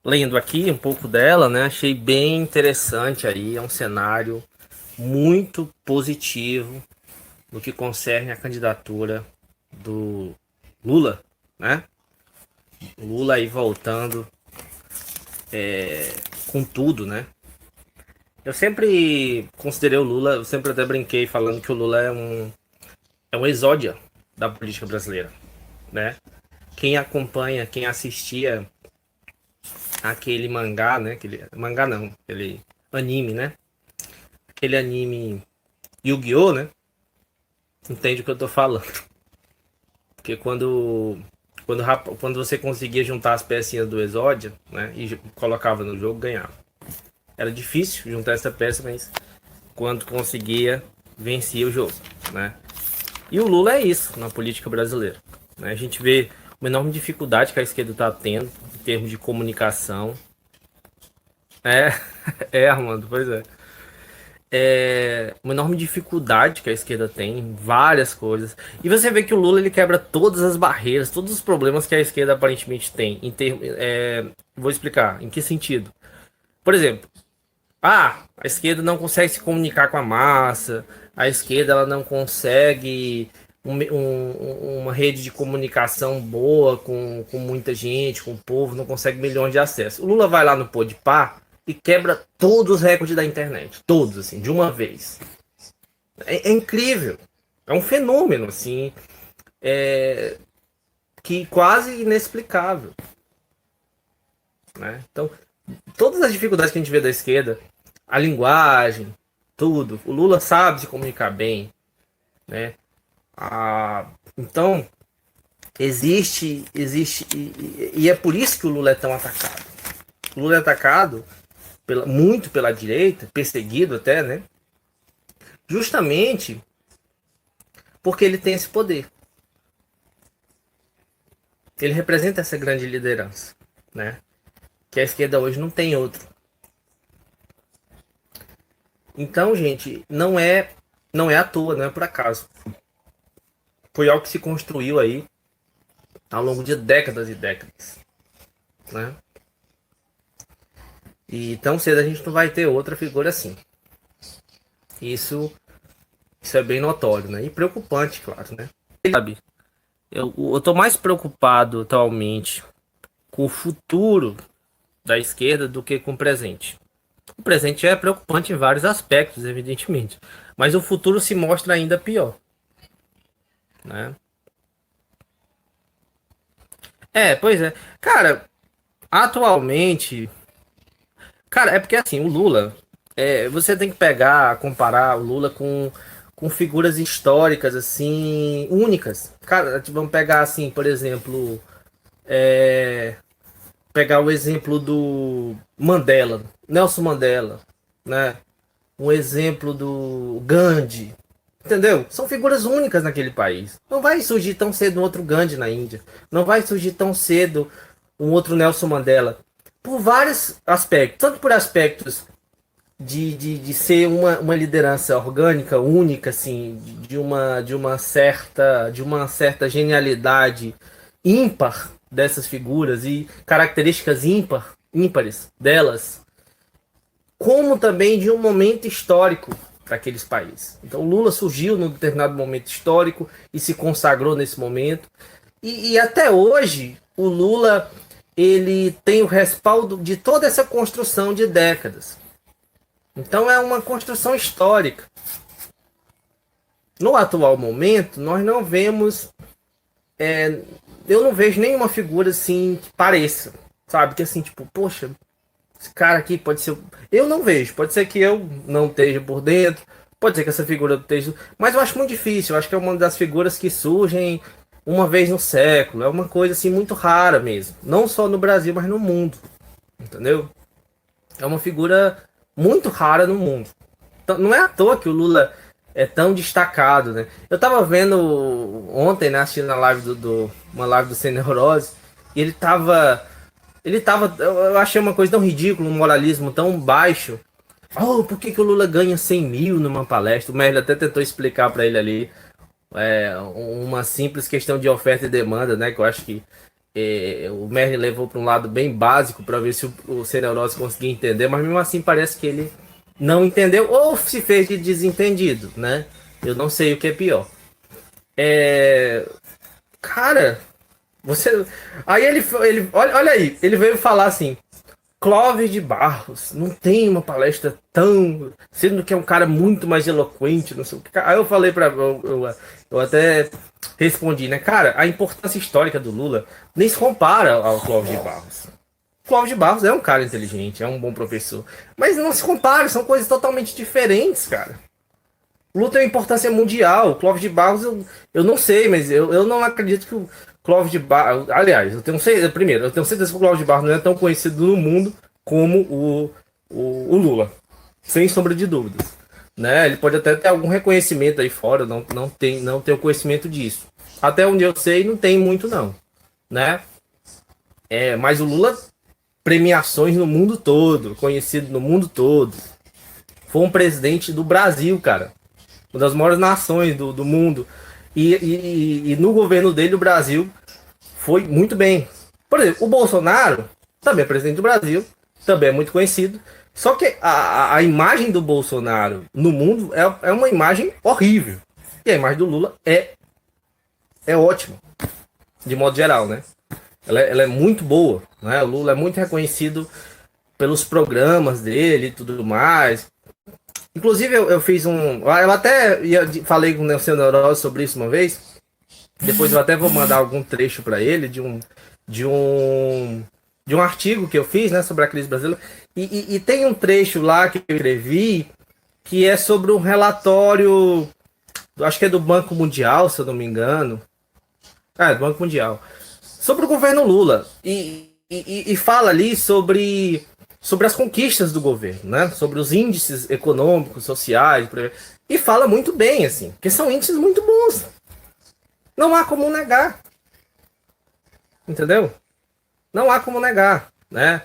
lendo aqui um pouco dela, né? Achei bem interessante aí. É um cenário muito positivo no que concerne a candidatura do Lula, né? O Lula aí voltando com tudo, né? Eu sempre considerei o Lula, eu sempre até brinquei falando que o Lula é um exódia da política brasileira, né? Quem acompanha, quem assistia aquele mangá, né? Aquele mangá não, aquele anime, né? Aquele anime Yu-Gi-Oh, né? Entende o que eu tô falando? Porque quando você conseguia juntar as pecinhas do Exódia, né? E colocava no jogo, ganhava. Era difícil juntar essa peça, mas quando conseguia, vencia o jogo, né? E o Lula é isso na política brasileira, né? A gente vê uma enorme dificuldade que a esquerda está tendo em termos de comunicação. É, Armando, pois é. Uma enorme dificuldade que a esquerda tem em várias coisas. E você vê que o Lula ele quebra todas as barreiras, todos os problemas que a esquerda aparentemente tem. Vou explicar. Em que sentido? Por exemplo, a esquerda não consegue se comunicar com a massa, a esquerda ela não consegue uma rede de comunicação boa com muita gente, com o povo, não consegue milhões de acessos. O Lula vai lá no Podpah e quebra todos os recordes da internet, todos assim, de uma vez. É incrível, é um fenômeno assim, que quase inexplicável, né? Então, todas as dificuldades que a gente vê da esquerda, a linguagem, tudo, o Lula sabe se comunicar bem, né? Então, existe, e é por isso que o Lula é tão atacado. O Lula é atacado muito pela direita, perseguido até, né? Justamente porque ele tem esse poder. Ele representa essa grande liderança, né? Que a esquerda hoje não tem outro. Então, gente, não é à toa, não é por acaso. Foi algo que se construiu aí ao longo de décadas e décadas, né? E tão cedo a gente não vai ter outra figura assim. Isso, isso é bem notório, né? E preocupante, claro, né? Sabe, eu tô mais preocupado atualmente com o futuro da esquerda do que com o presente. O presente é preocupante em vários aspectos, evidentemente, mas o futuro se mostra ainda pior, né? Pois é. Cara, atualmente, cara, é porque assim, o Lula, você tem que pegar, comparar o Lula com figuras históricas, assim, únicas. Cara, vamos pegar, assim, por exemplo, é, pegar o exemplo do Mandela, Nelson Mandela, né? Um exemplo do Gandhi, entendeu? São figuras únicas naquele país. Não vai surgir tão cedo um outro Gandhi na Índia. Não vai surgir tão cedo um outro Nelson Mandela. Por vários aspectos. Tanto por aspectos de ser uma liderança orgânica, única, assim, de uma certa genialidade ímpar dessas figuras e características ímpares delas, como também de um momento histórico para aqueles países. Então Lula surgiu num determinado momento histórico e se consagrou nesse momento. E até hoje o Lula ele tem o respaldo de toda essa construção de décadas. Então é uma construção histórica. No atual momento, nós não vemos. Eu não vejo nenhuma figura assim que pareça. Sabe? Que assim, tipo, poxa, esse cara aqui pode ser. Eu não vejo. Pode ser que eu não esteja por dentro. Pode ser que essa figura esteja. Mas eu acho muito difícil. Eu acho que é uma das figuras que surgem uma vez no século. É uma coisa assim muito rara mesmo. Não só no Brasil, mas no mundo. Entendeu? É uma figura muito rara no mundo. Então, não é à toa que o Lula é tão destacado, né? Eu tava vendo ontem, né, assistindo a live uma live do Sem Neurose, e eu achei uma coisa tão ridícula, um moralismo tão baixo. Oh, por que o Lula ganha 100 mil numa palestra? O Merle até tentou explicar para ele ali uma simples questão de oferta e demanda, né? Que eu acho que o Merlin levou para um lado bem básico para ver se o Sem Neurose conseguia entender, mas mesmo assim parece que ele não entendeu ou se fez de desentendido, né? Eu não sei o que é pior. Cara, você. Aí ele olha aí, ele veio falar assim: Clóvis de Barros não tem uma palestra tão. Sendo que é um cara muito mais eloquente, não sei o que. Aí eu falei pra. Eu até respondi, né? Cara, a importância histórica do Lula nem se compara ao Clóvis de Barros. Clóvis de Barros é um cara inteligente, é um bom professor. Mas não se compara, são coisas totalmente diferentes, cara. O Lula tem uma importância mundial. O Clóvis de Barros, eu não sei, mas eu não acredito que o Clóvis de Barros. Aliás, eu tenho certeza, primeiro, eu tenho certeza que o Clóvis de Barros não é tão conhecido no mundo como o Lula. Sem sombra de dúvidas. Né? Ele pode até ter algum reconhecimento aí fora, não tenho conhecimento disso. Até onde eu sei, não tem muito, não. Né? Mas o Lula, premiações no mundo todo, conhecido no mundo todo. Foi um presidente do Brasil, cara. Uma das maiores nações do mundo. E no governo dele, o Brasil foi muito bem. Por exemplo, o Bolsonaro também é presidente do Brasil, também é muito conhecido. Só que a imagem do Bolsonaro no mundo é uma imagem horrível. E a imagem do Lula é ótima, de modo geral, né? Ela é muito boa, né? O Lula é muito reconhecido pelos programas dele e tudo mais. Inclusive, eu fiz um. Eu até falei com o Nelson Neurose sobre isso uma vez. Depois eu até vou mandar algum trecho para ele de um de um artigo que eu fiz, né, sobre a crise brasileira. E tem um trecho lá que eu escrevi que é sobre um relatório, acho que é do Banco Mundial, se eu não me engano. Do Banco Mundial. Sobre o governo Lula. E fala ali sobre as conquistas do governo, né? Sobre os índices econômicos, sociais, e fala muito bem, assim, porque são índices muito bons. Não há como negar, entendeu? Não há como negar, né?